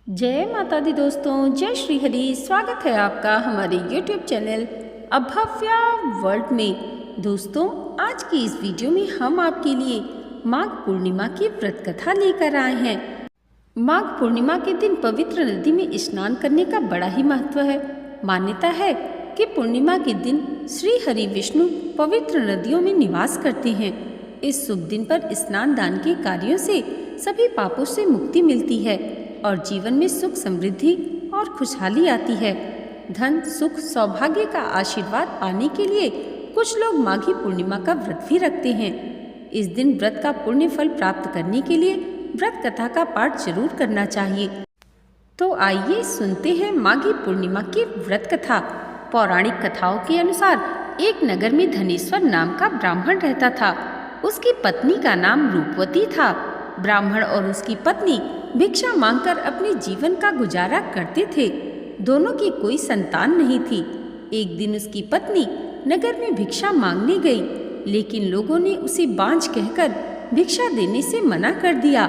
जय माता दी दोस्तों, जय श्री हरि। स्वागत है आपका हमारे YouTube चैनल अभव्या वर्ल्ड में। दोस्तों, आज की इस वीडियो में हम आपके लिए माघ पूर्णिमा की व्रत कथा लेकर आए हैं। माघ पूर्णिमा के दिन पवित्र नदी में स्नान करने का बड़ा ही महत्व है। मान्यता है कि पूर्णिमा के दिन श्री हरि विष्णु पवित्र नदियों में निवास करते हैं। इस शुभ दिन पर स्नान दान के कार्यों से सभी पापों से मुक्ति मिलती है और जीवन में सुख समृद्धि और खुशहाली आती है। धन सुख सौभाग्य का आशीर्वाद पाने के लिए कुछ लोग माघी पूर्णिमा का व्रत भी रखते हैं। इस दिन व्रत का पुण्य फल प्राप्त करने के लिए व्रत कथा का पाठ जरूर करना चाहिए। तो आइए सुनते हैं माघी पूर्णिमा की व्रत कथा। पौराणिक कथाओं के अनुसार एक नगर में धनेश्वर नाम का ब्राह्मण रहता था। उसकी पत्नी का नाम रूपवती था। ब्राह्मण और उसकी पत्नी भिक्षा मांगकर अपने जीवन का गुजारा करते थे। दोनों की कोई संतान नहीं थी। एक दिन उसकी पत्नी नगर में भिक्षा मांगने गई, लेकिन लोगों ने उसे बांझ कहकर भिक्षा देने से मना कर दिया,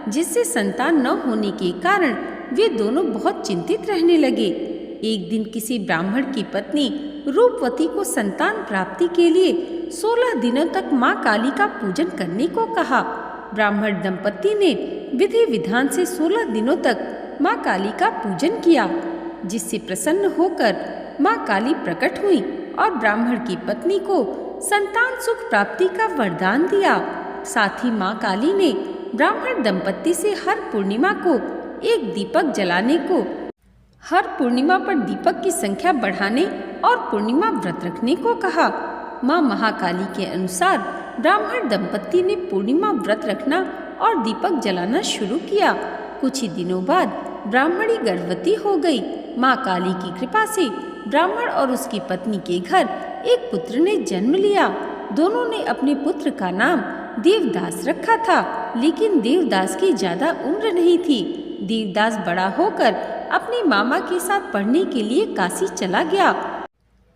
जिससे संतान न होने के कारण वे दोनों बहुत चिंतित रहने लगे। एक दिन किसी ब्राह्मण की पत्नी रूपवती को संतान प्राप्ति के लिए 16 दिनों तक माँ काली का पूजन करने को कहा। ब्राह्मण दंपति ने विधि विधान से 16 दिनों तक माँ काली का पूजन किया, जिससे प्रसन्न होकर माँ काली प्रकट हुई और ब्राह्मण की पत्नी को संतान सुख प्राप्ति का वरदान दिया। साथ ही माँ काली ने ब्राह्मण दंपति से हर पूर्णिमा को एक दीपक जलाने को, हर पूर्णिमा पर दीपक की संख्या बढ़ाने और पूर्णिमा व्रत रखने को कहा। माँ महाकाली के अनुसार ब्राह्मण दंपति ने पूर्णिमा व्रत रखना और दीपक जलाना शुरू किया। कुछ ही दिनों बाद ब्राह्मणी गर्भवती हो गई। माँ काली की कृपा से ब्राह्मण और उसकी पत्नी के घर एक पुत्र ने जन्म लिया। दोनों ने अपने पुत्र का नाम देवदास रखा था, लेकिन देवदास की ज्यादा उम्र नहीं थी। देवदास बड़ा होकर अपने मामा के साथ पढ़ने के लिए काशी चला गया।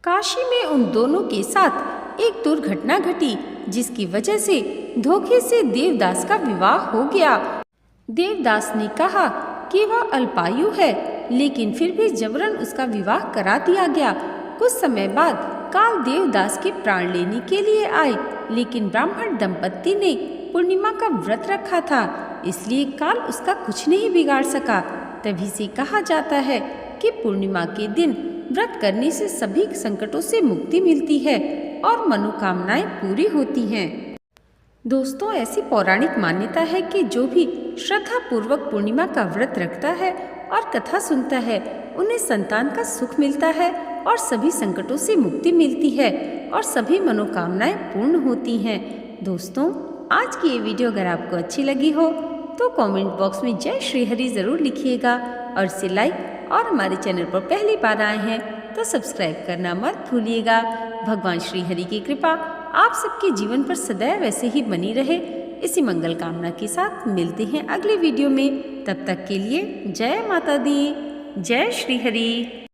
काशी में उन दोनों के साथ एक दुर्घटना घटी, जिसकी वजह से धोखे से देवदास का विवाह हो गया। देवदास ने कहा कि वह अल्पायु है, लेकिन फिर भी जबरन उसका विवाह करा दिया गया। कुछ समय बाद काल देवदास के प्राण लेने के लिए आए, लेकिन ब्राह्मण दंपति ने पूर्णिमा का व्रत रखा था, इसलिए काल उसका कुछ नहीं बिगाड़ सका। तभी से कहा जाता है कि पूर्णिमा के दिन व्रत करने से सभी संकटों से मुक्ति मिलती है और मनोकामनाएं पूरी होती हैं। दोस्तों, ऐसी पौराणिक मान्यता है कि जो भी श्रद्धा पूर्वक पूर्णिमा का व्रत रखता है और कथा सुनता है, उन्हें संतान का सुख मिलता है और सभी संकटों से मुक्ति मिलती है और सभी मनोकामनाएं पूर्ण होती हैं। दोस्तों, आज की ये वीडियो अगर आपको अच्छी लगी हो तो कमेंट बॉक्स में जय श्री हरि जरूर लिखिएगा और इसे लाइक, और हमारे चैनल पर पहली बार आए हैं तो सब्सक्राइब करना मत भूलिएगा। भगवान श्री हरि की कृपा आप सबके जीवन पर सदैव ऐसे ही बनी रहे, इसी मंगल कामना के साथ मिलते हैं अगले वीडियो में। तब तक के लिए जय माता दी, जय श्री हरि।